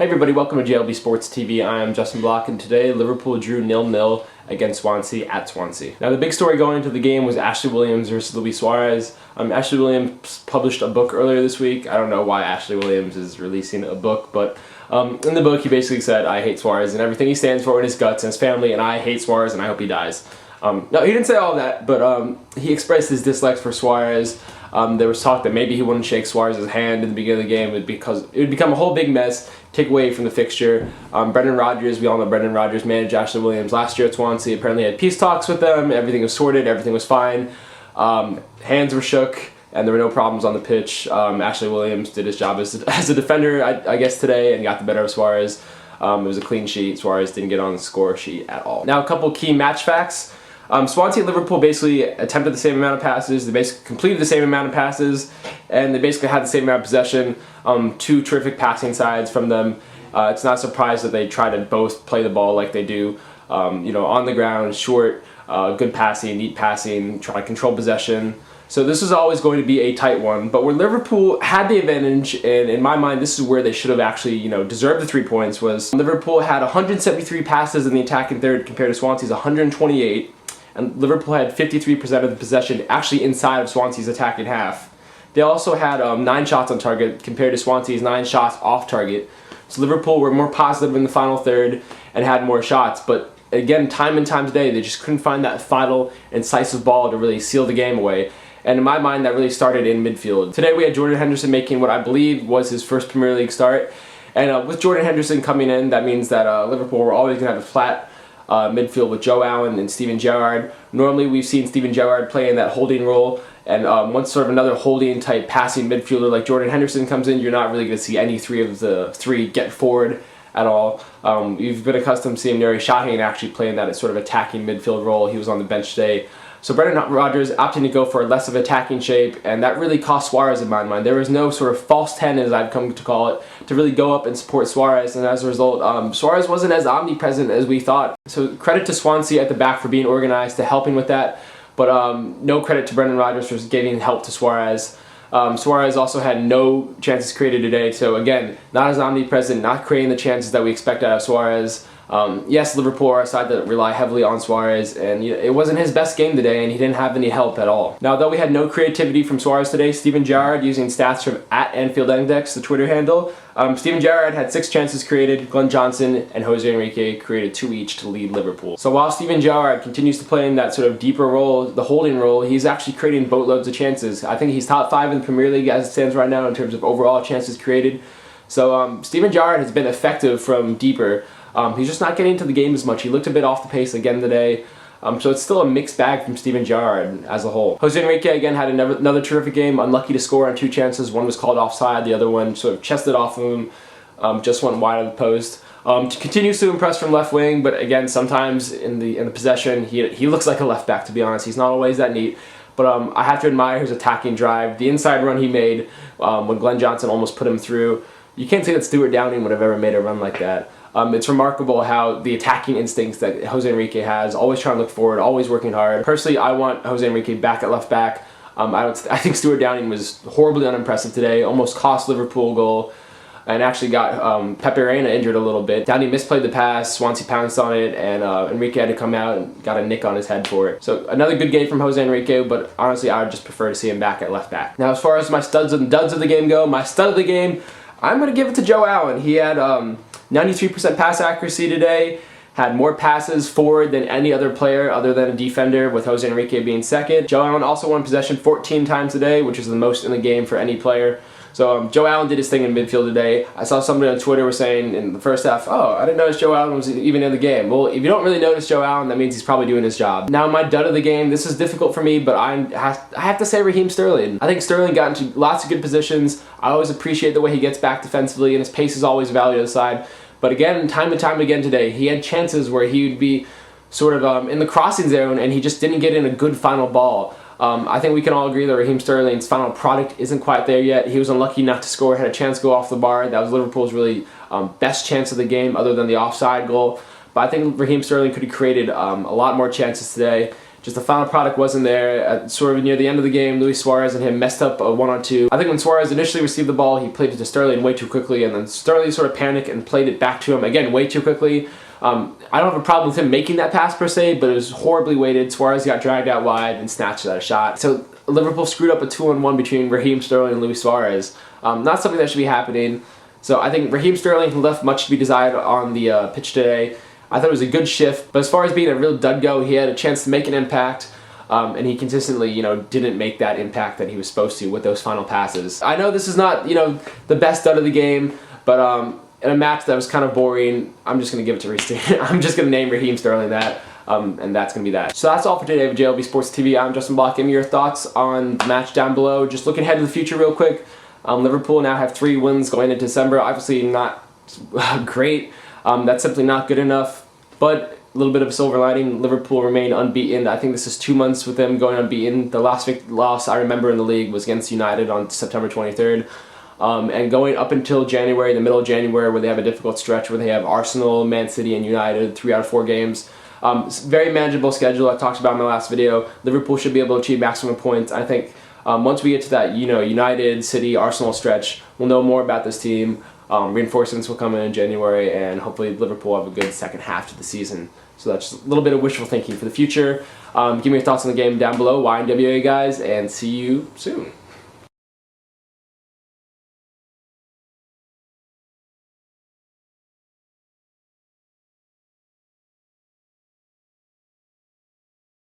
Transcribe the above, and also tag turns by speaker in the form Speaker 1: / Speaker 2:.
Speaker 1: Hey everybody, welcome to JLB Sports TV. I am Justin Block, and today Liverpool drew 0-0 against Swansea at Swansea. Now the big story going into the game was Ashley Williams versus Luis Suarez. Ashley Williams published a book earlier this week. I don't know why Ashley Williams is releasing a book, but in the book he basically said, I hate Suarez and everything he stands for in his guts and his family, and I hate Suarez and I hope he dies. No, he didn't say all that, but he expressed his dislikes for Suarez. There was talk that maybe he wouldn't shake Suarez's hand in the beginning of the game because it would become a whole big mess, take away from the fixture. Brendan Rodgers, we all know Brendan Rodgers managed Ashley Williams last year at Swansea, apparently had peace talks with them, everything was sorted, everything was fine. Hands were shook, and there were no problems on the pitch. Ashley Williams did his job as a defender, I guess, today, and got the better of Suarez. It was a clean sheet. Suarez didn't get on the score sheet at all. Now, a couple key match facts. Swansea and Liverpool basically attempted the same amount of passes, they basically completed the same amount of passes, and they basically had the same amount of possession. Two terrific passing sides from them. It's not a surprise that they try to both play the ball like they do, on the ground, short, good passing, neat passing, try to control possession. So this is always going to be a tight one, but where Liverpool had the advantage, and in my mind this is where they should have actually deserved the 3 points, was Liverpool had 173 passes in the attacking third compared to Swansea's 128. And Liverpool had 53% of the possession actually inside of Swansea's attacking half. They also had 9 shots on target compared to Swansea's 9 shots off target. So Liverpool were more positive in the final third and had more shots. But again, time and time today, they just couldn't find that final incisive ball to really seal the game away. And in my mind, that really started in midfield. Today we had Jordan Henderson making what I believe was his first Premier League start. And with Jordan Henderson coming in, that means that Liverpool were always going to have a flat midfield with Joe Allen and Steven Gerrard. Normally we've seen Steven Gerrard play in that holding role, and once sort of another holding type passing midfielder like Jordan Henderson comes in, you're not really going to see any three of the three get forward at all. You've been accustomed to seeing Nuri Sahin actually playing that sort of attacking midfield role. He was on the bench today. So Brendan Rodgers opting to go for a less of attacking shape, and that really cost Suarez in my mind. There was no sort of false 10, as I've come to call it, to really go up and support Suarez, and as a result, Suarez wasn't as omnipresent as we thought. So credit to Swansea at the back for being organized, to helping with that, but no credit to Brendan Rodgers for giving help to Suarez. Suarez also had no chances created today, so again, not as omnipresent, not creating the chances that we expect out of Suarez. Yes, Liverpool are a side that rely heavily on Suarez, and it wasn't his best game today, and he didn't have any help at all. Now, though we had no creativity from Suarez today, Steven Gerrard, using stats from @AnfieldIndex, the Twitter handle, Steven Gerrard had 6 chances created. Glenn Johnson and Jose Enrique created 2 each to lead Liverpool. So while Steven Gerrard continues to play in that sort of deeper role, the holding role, he's actually creating boatloads of chances. I think he's top 5 in the Premier League as it stands right now in terms of overall chances created. So Steven Gerrard has been effective from deeper. He's just not getting into the game as much. He looked a bit off the pace again today. So it's still a mixed bag from Steven Gerrard as a whole. Jose Enrique again had another terrific game, unlucky to score on 2 chances. One was called offside, the other one sort of chested off of him, just went wide of the post. Continues to impress from left wing, but again, sometimes in the possession, he looks like a left back, to be honest. He's not always that neat. But I have to admire his attacking drive. The inside run he made when Glenn Johnson almost put him through. You can't say that Stuart Downing would have ever made a run like that. It's remarkable how the attacking instincts that Jose Enrique has, always trying to look forward, always working hard. Personally, I want Jose Enrique back at left back. I think Stuart Downing was horribly unimpressive today, almost cost Liverpool a goal, and actually got Pepe Reina injured a little bit. Downing misplayed the pass, Swansea pounced on it, and Enrique had to come out and got a nick on his head for it. So another good game from Jose Enrique, but honestly, I would just prefer to see him back at left back. Now, as far as my studs and duds of the game go, my stud of the game, I'm going to give it to Joe Allen. He had 93% pass accuracy today, had more passes forward than any other player other than a defender, with Jose Enrique being second. Joe Allen also won possession 14 times today, which is the most in the game for any player. So Joe Allen did his thing in midfield today. I saw somebody on Twitter was saying in the first half, oh, I didn't notice Joe Allen was even in the game. Well, if you don't really notice Joe Allen, that means he's probably doing his job. Now, my dud of the game, this is difficult for me, but I have to say Raheem Sterling. I think Sterling got into lots of good positions. I always appreciate the way he gets back defensively, and his pace is always valued aside. But again, time and time again today, he had chances where he would be sort of in the crossing zone, and he just didn't get in a good final ball. I think we can all agree that Raheem Sterling's final product isn't quite there yet. He was unlucky not to score, had a chance to go off the bar. That was Liverpool's really best chance of the game, other than the offside goal. But I think Raheem Sterling could have created a lot more chances today. just the final product wasn't there. Sort of near the end of the game, Luis Suarez and him messed up a 1-on-2. I think when Suarez initially received the ball, he played it to Sterling way too quickly, and then Sterling sort of panicked and played it back to him, again, way too quickly. I don't have a problem with him making that pass per se, but it was horribly weighted. Suarez got dragged out wide and snatched at a shot. So Liverpool screwed up a 2-on-1 between Raheem Sterling and Luis Suarez. Not something that should be happening. So I think Raheem Sterling left much to be desired on the pitch today. I thought it was a good shift, but as far as being a real dud-go, he had a chance to make an impact, and he consistently, didn't make that impact that he was supposed to with those final passes. I know this is not, the best dud of the game, but in a match that was kind of boring, I'm just going to give it to Reece. I'm just going to name Raheem Sterling that, and that's going to be that. So that's all for today with JLB Sports TV. I'm Justin Block. Give me your thoughts on the match down below. Just looking ahead to the future real quick. Liverpool now have 3 wins going into December. Obviously not great. That's simply not good enough, but a little bit of a silver lining. Liverpool remain unbeaten. I think this is 2 months with them going unbeaten. The last loss I remember in the league was against United on September 23rd. And going up until January, the middle of January, where they have a difficult stretch where they have Arsenal, Man City, and United, 3 out of 4 games. Very manageable schedule. I talked about in my last video. Liverpool should be able to achieve maximum points. I think once we get to that, United, City, Arsenal stretch, we'll know more about this team. Reinforcements will come in January, and hopefully Liverpool have a good second half to the season. So that's just a little bit of wishful thinking for the future. Give me your thoughts on the game down below. YNWA guys, and see you soon.